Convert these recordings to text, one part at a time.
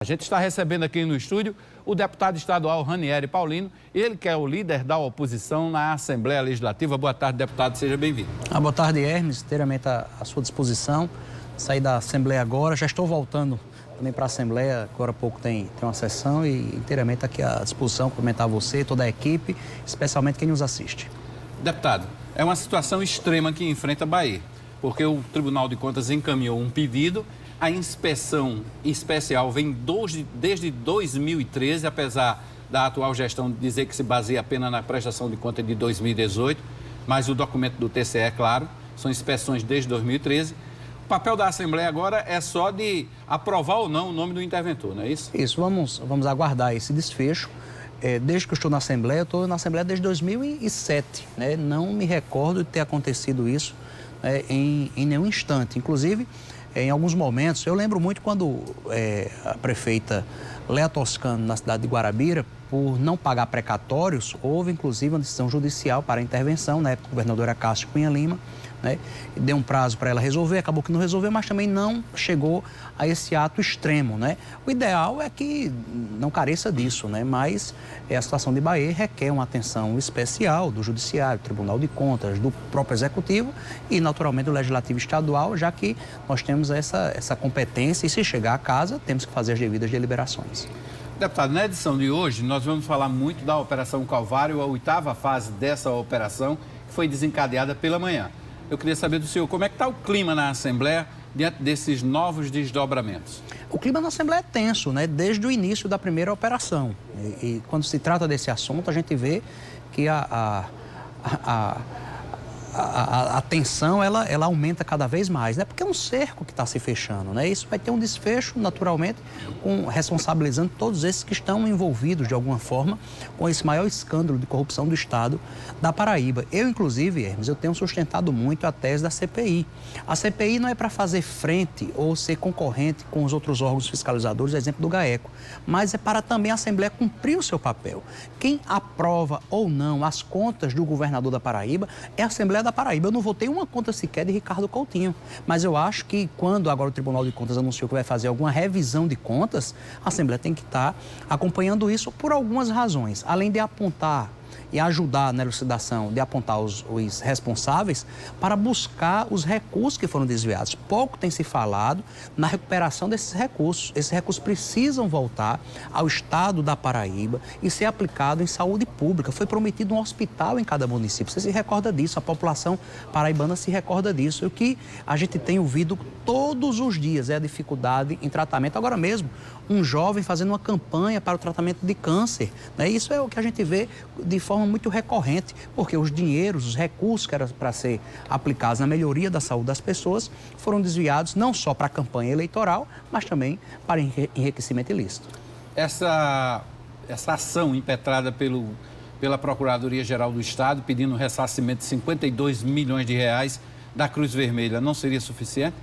A gente está recebendo aqui no estúdio o deputado estadual Ranieri Paulino, ele que é o líder da oposição na Assembleia Legislativa. Boa tarde, deputado, seja bem-vindo. Boa tarde, Hermes, inteiramente à sua disposição. Saí da Assembleia agora, já estou voltando também para a Assembleia, agora há pouco tem uma sessão e inteiramente aqui à disposição, comentar você, toda a equipe, especialmente quem nos assiste. Deputado, é uma situação extrema que enfrenta a Bahia, porque o Tribunal de Contas encaminhou um pedido. A inspeção especial vem desde 2013, apesar da atual gestão dizer que se baseia apenas na prestação de conta de 2018, mas o documento do TCE, é claro, são inspeções desde 2013. O papel da Assembleia agora é só de aprovar ou não o nome do interventor, não é isso? Isso, vamos aguardar esse desfecho. Desde que eu estou na Assembleia, eu estou na Assembleia desde 2007, né? Não me recordo de ter acontecido isso em nenhum instante. Inclusive, em alguns momentos, eu lembro muito quando a prefeita Léa Toscano, na cidade de Guarabira, por não pagar precatórios, houve inclusive uma decisão judicial para a intervenção, na época a governadora Cássio Cunha Lima, né? Deu um prazo para ela resolver, acabou que não resolveu, mas também não chegou a esse ato extremo, né? O ideal é que não careça disso, né? Mas a situação de Bahia requer uma atenção especial do Judiciário, do Tribunal de Contas, do próprio Executivo e, naturalmente, do Legislativo Estadual, já que nós temos essa competência e, se chegar a casa, temos que fazer as devidas deliberações. Deputado, na edição de hoje, nós vamos falar muito da Operação Calvário, a 8ª fase dessa operação, que foi desencadeada pela manhã. Eu queria saber do senhor, como é que está o clima na Assembleia diante desses novos desdobramentos? O clima na Assembleia é tenso, né? Desde o início da primeira operação. E quando se trata desse assunto, a gente vê que a tensão, ela aumenta cada vez mais, né? Porque é um cerco que está se fechando, né? Isso vai ter um desfecho, naturalmente, responsabilizando todos esses que estão envolvidos, de alguma forma, com esse maior escândalo de corrupção do Estado da Paraíba. Eu, inclusive, Hermes, eu tenho sustentado muito a tese da CPI. A CPI não é para fazer frente ou ser concorrente com os outros órgãos fiscalizadores, exemplo do GAECO, mas é para também a Assembleia cumprir o seu papel. Quem aprova ou não as contas do governador da Paraíba é a Assembleia da Paraíba. Eu não votei uma conta sequer de Ricardo Coutinho, mas eu acho que quando agora o Tribunal de Contas anunciou que vai fazer alguma revisão de contas, a Assembleia tem que estar acompanhando isso por algumas razões, além de apontar e ajudar na elucidação, de apontar os responsáveis para buscar os recursos que foram desviados. Pouco tem se falado na recuperação desses recursos. Esses recursos precisam voltar ao Estado da Paraíba e ser aplicado em saúde pública. Foi prometido um hospital em cada município. Você se recorda disso, a população paraibana se recorda disso. E o que a gente tem ouvido todos os dias é a dificuldade em tratamento. Agora mesmo, um jovem fazendo uma campanha para o tratamento de câncer, né? Isso é o que a gente vê de forma muito recorrente, porque os dinheiros, os recursos que eram para ser aplicados na melhoria da saúde das pessoas foram desviados não só para a campanha eleitoral, mas também para enriquecimento ilícito. Essa ação impetrada pela Procuradoria-Geral do Estado, pedindo ressarcimento de 52 milhões de reais da Cruz Vermelha, não seria suficiente?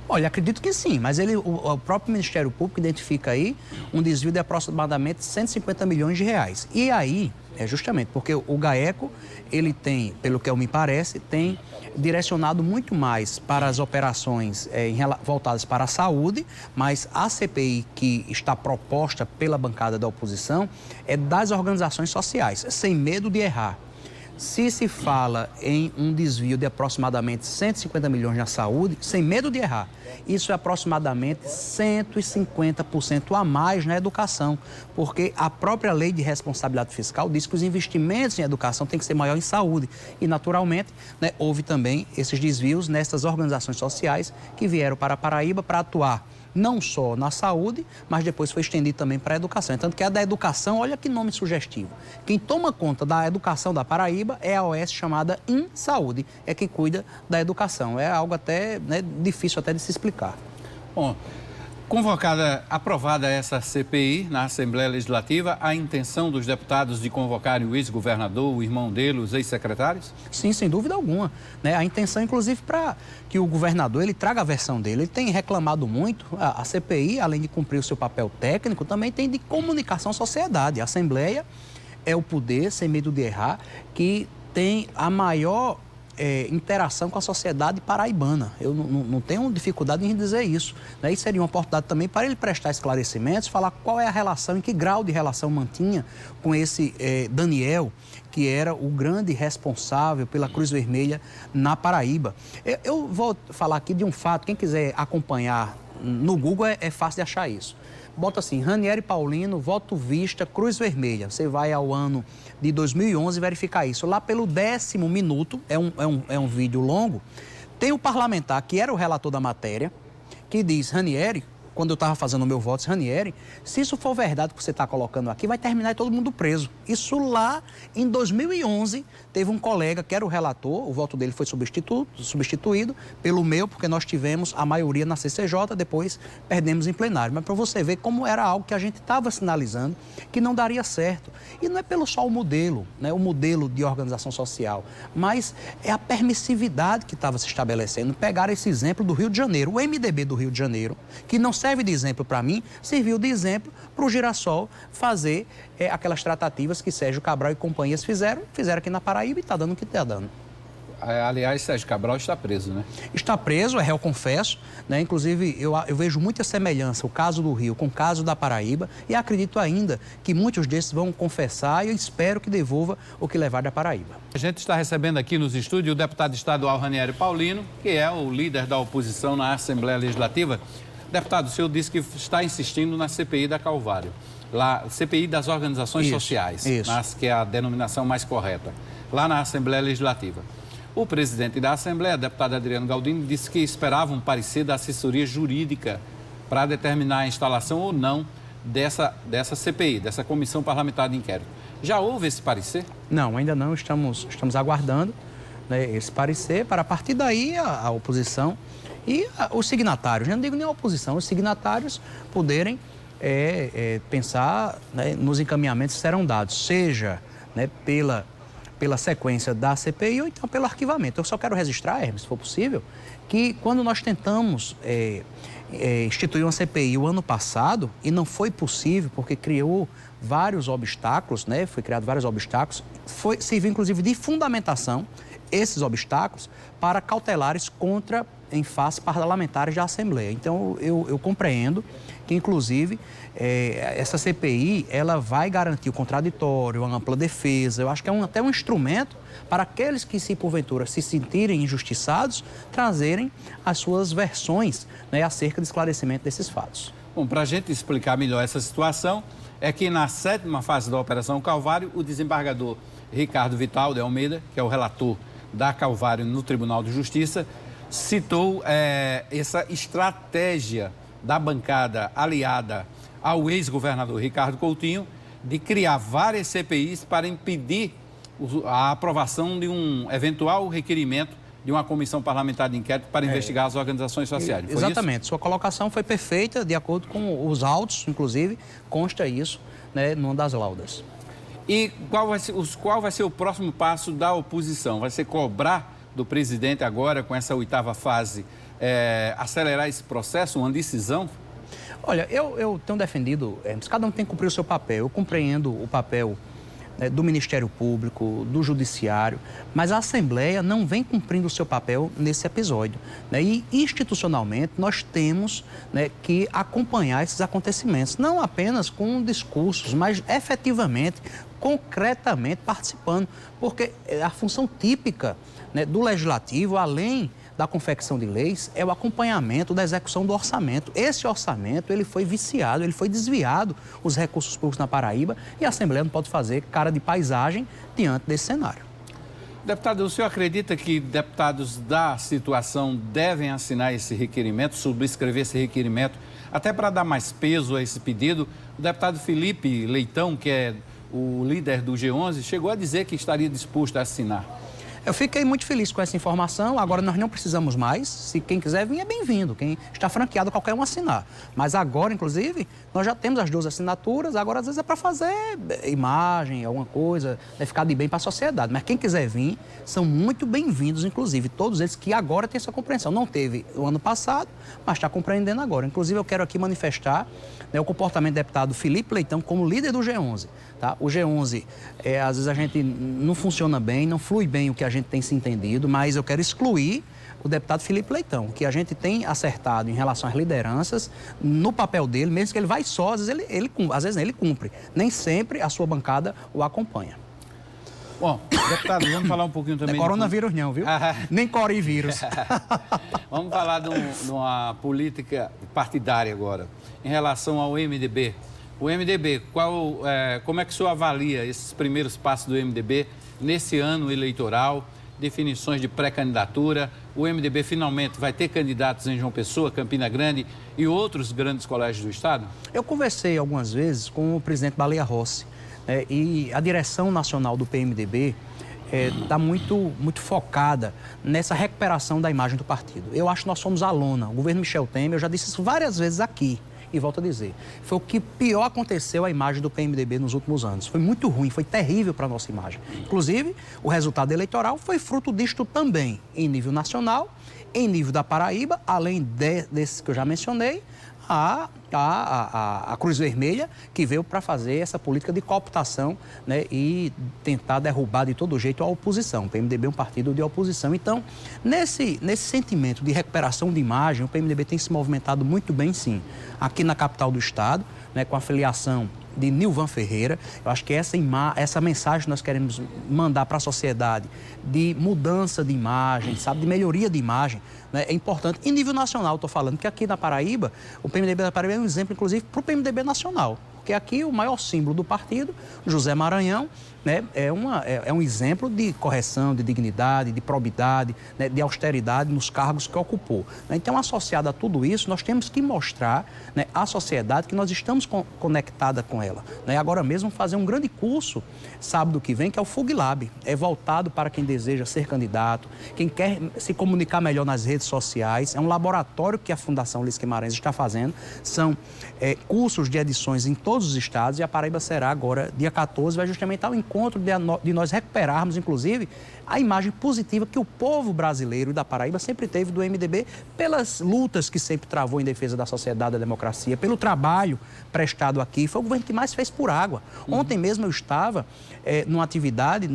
Olha, acredito que sim, mas o próprio Ministério Público identifica aí um desvio de aproximadamente 150 milhões de reais. E aí, justamente porque o GAECO, ele tem, pelo que me parece, tem direcionado muito mais para as operações voltadas para a saúde, mas a CPI que está proposta pela bancada da oposição é das organizações sociais, sem medo de errar. Se se fala em um desvio de aproximadamente 150 milhões na saúde, sem medo de errar, isso é aproximadamente 150% a mais na educação, porque a própria lei de responsabilidade fiscal diz que os investimentos em educação têm que ser maior em saúde. E, naturalmente, né, houve também esses desvios nessas organizações sociais que vieram para a Paraíba para atuar não só na saúde, mas depois foi estendido também para a educação. Tanto que a da educação, olha que nome sugestivo. Quem toma conta da educação da Paraíba é a OS chamada InSaúde, é quem cuida da educação. É algo até difícil até de se explicar. Bom, aprovada essa CPI na Assembleia Legislativa, a intenção dos deputados de convocarem o ex-governador, o irmão dele, os ex-secretários? Sim, sem dúvida alguma, né? A intenção, inclusive, para que o governador ele traga a versão dele. Ele tem reclamado muito, a CPI, além de cumprir o seu papel técnico, também tem de comunicação à sociedade. A Assembleia é o poder, sem medo de errar, que tem a maior interação com a sociedade paraibana. Eu não tenho dificuldade em dizer isso. Né? E seria uma oportunidade também para ele prestar esclarecimentos, falar qual é a relação, em que grau de relação mantinha com esse Daniel, que era o grande responsável pela Cruz Vermelha na Paraíba. Eu vou falar aqui de um fato, quem quiser acompanhar no Google é fácil de achar isso. Bota assim, Ranieri Paulino, voto vista, Cruz Vermelha. Você vai ao ano de 2011 verificar isso. Lá pelo 10º minuto, é um vídeo longo, tem o parlamentar, que era o relator da matéria, que diz, Ranieri, quando eu estava fazendo o meu voto, Ranieri, se isso for verdade que você está colocando aqui, vai terminar e todo mundo preso. Isso lá em 2011, teve um colega que era o relator, o voto dele foi substituído pelo meu, porque nós tivemos a maioria na CCJ, depois perdemos em plenário. Mas para você ver como era algo que a gente estava sinalizando que não daria certo. E não é pelo só o modelo, né, o modelo de organização social, mas é a permissividade que estava se estabelecendo. Pegar esse exemplo do Rio de Janeiro, o MDB do Rio de Janeiro, que não serve de exemplo para mim, serviu de exemplo para o Girassol fazer aquelas tratativas que Sérgio Cabral e companhias fizeram aqui na Paraíba e está dando o que está dando. Aliás, Sérgio Cabral está preso, né? Está preso, é réu confesso, né? Inclusive, eu vejo muita semelhança o caso do Rio com o caso da Paraíba e acredito ainda que muitos desses vão confessar e eu espero que devolva o que levar da Paraíba. A gente está recebendo aqui nos estúdios o deputado estadual Ranieri Paulino, que é o líder da oposição na Assembleia Legislativa. Deputado, o senhor disse que está insistindo na CPI da Calvário, lá, CPI das organizações sociais, que é a denominação mais correta, lá na Assembleia Legislativa. O presidente da Assembleia, deputado Adriano Galdino, disse que esperava um parecer da assessoria jurídica para determinar a instalação ou não dessa CPI, dessa Comissão Parlamentar de Inquérito. Já houve esse parecer? Não, ainda não, estamos aguardando, né, esse parecer para a partir daí a oposição e os signatários, não digo nem a oposição, os signatários poderem pensar, né, nos encaminhamentos que serão dados, seja, né, pela sequência da CPI ou então pelo arquivamento. Eu só quero registrar, Hermes, se for possível, que quando nós tentamos instituir uma CPI o ano passado, e não foi possível porque criou vários obstáculos, né, foi criado vários obstáculos, serviu inclusive de fundamentação esses obstáculos para cautelares contra em face parlamentares da Assembleia. Então, eu compreendo que, inclusive, essa CPI, ela vai garantir o contraditório, a ampla defesa. Eu acho que é até um instrumento para aqueles que, se porventura se sentirem injustiçados, trazerem as suas versões, né, acerca do esclarecimento desses fatos. Bom, para a gente explicar melhor essa situação, é que na 7ª fase da Operação Calvário, o desembargador Ricardo Vital de Almeida, que é o relator da Calvário no Tribunal de Justiça, citou essa estratégia da bancada aliada ao ex-governador Ricardo Coutinho de criar várias CPIs para impedir a aprovação de um eventual requerimento de uma comissão parlamentar de inquérito para investigar as organizações sociais. Foi exatamente. Isso? Sua colocação foi perfeita, de acordo com os autos, inclusive, consta isso, né, numa das laudas. E qual vai ser o próximo passo da oposição? Vai ser cobrar do presidente agora, com essa 8ª fase, acelerar esse processo, uma decisão? Olha, eu tenho defendido, cada um tem que cumprir o seu papel. Eu compreendo o papel, né, do Ministério Público, do Judiciário, mas a Assembleia não vem cumprindo o seu papel nesse episódio, né? E institucionalmente nós temos, né, que acompanhar esses acontecimentos, não apenas com discursos, mas efetivamente, concretamente participando, porque a função típica, né, do Legislativo, além da confecção de leis, é o acompanhamento da execução do orçamento. Esse orçamento, ele foi viciado, ele foi desviado, os recursos públicos na Paraíba, e a Assembleia não pode fazer cara de paisagem diante desse cenário. Deputado, o senhor acredita que deputados da situação devem assinar esse requerimento, subscrever esse requerimento, até para dar mais peso a esse pedido? O deputado Felipe Leitão, que é o líder do G11, chegou a dizer que estaria disposto a assinar. Eu fiquei muito feliz com essa informação. Agora nós não precisamos mais. Se quem quiser vir, é bem-vindo. Quem está franqueado, qualquer um assinar. Mas agora, inclusive, nós já temos as 2 assinaturas. Agora, às vezes, é para fazer imagem, alguma coisa, ficar de bem para a sociedade. Mas quem quiser vir, são muito bem-vindos, inclusive, todos eles que agora têm essa compreensão. Não teve o ano passado, mas está compreendendo agora. Inclusive, eu quero aqui manifestar, né, o comportamento do deputado Felipe Leitão como líder do G11. Tá? O G11, às vezes, a gente não funciona bem, não flui bem o que a gente tem se entendido, mas eu quero excluir o deputado Felipe Leitão, que a gente tem acertado em relação às lideranças, no papel dele, mesmo que ele vai só, às vezes ele cumpre. Nem sempre a sua bancada o acompanha. Bom, deputado, vamos falar um pouquinho também... Não é coronavírus não, viu? Nem corivírus. Vamos falar de uma política partidária agora, em relação ao MDB. O MDB, como é que o senhor avalia esses primeiros passos do MDB nesse ano eleitoral, definições de pré-candidatura? O MDB finalmente vai ter candidatos em João Pessoa, Campina Grande e outros grandes colégios do Estado? Eu conversei algumas vezes com o presidente Baleia Rossi, e a direção nacional do PMDB está muito focada nessa recuperação da imagem do partido. Eu acho que nós somos a lona. O governo Michel Temer, eu já disse isso várias vezes aqui, e volto a dizer, foi o que pior aconteceu à imagem do PMDB nos últimos anos. Foi muito ruim, foi terrível para a nossa imagem. Inclusive, o resultado eleitoral foi fruto disto também, em nível nacional, em nível da Paraíba, além desses que eu já mencionei, a Cruz Vermelha, que veio para fazer essa política de cooptação, né, e tentar derrubar de todo jeito a oposição. O PMDB é um partido de oposição. Então, nesse sentimento de recuperação de imagem, o PMDB tem se movimentado muito bem, sim. Aqui na capital do estado, né, com a filiação de Nilvan Ferreira. Eu acho que essa mensagem que nós queremos mandar para a sociedade de mudança de imagem, sabe, de melhoria de imagem, né, é importante. Em nível nacional, estou falando que aqui na Paraíba, o PMDB da Paraíba é um exemplo, inclusive, para o PMDB nacional. Porque aqui o maior símbolo do partido, José Maranhão, né, é um exemplo de correção, de dignidade, de probidade, né, de austeridade nos cargos que ocupou. Então, associado a tudo isso, nós temos que mostrar, né, à sociedade que nós estamos conectados com ela. Né? Agora mesmo, fazer um grande curso, sábado que vem, que é o FUG Lab. É voltado para quem deseja ser candidato, quem quer se comunicar melhor nas redes sociais. É um laboratório que a Fundação Luiz Guimarães está fazendo. São cursos de edições em todos os estados, e a Paraíba será agora, dia 14, vai justamente estar o encontro de nós recuperarmos, inclusive, a imagem positiva que o povo brasileiro e da Paraíba sempre teve do MDB, pelas lutas que sempre travou em defesa da sociedade, da democracia, pelo trabalho prestado aqui. Foi o governo que mais fez por água. Ontem mesmo eu estava numa atividade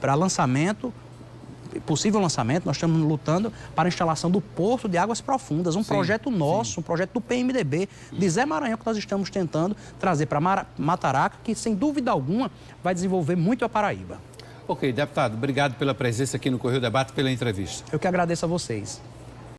para lançamento, possível lançamento, nós estamos lutando para a instalação do Porto de Águas Profundas, um projeto nosso, um projeto do PMDB, de Zé Maranhão, que nós estamos tentando trazer para Mataraca, que sem dúvida alguma vai desenvolver muito a Paraíba. Ok, deputado, obrigado pela presença aqui no Correio Debate, pela entrevista. Eu que agradeço a vocês.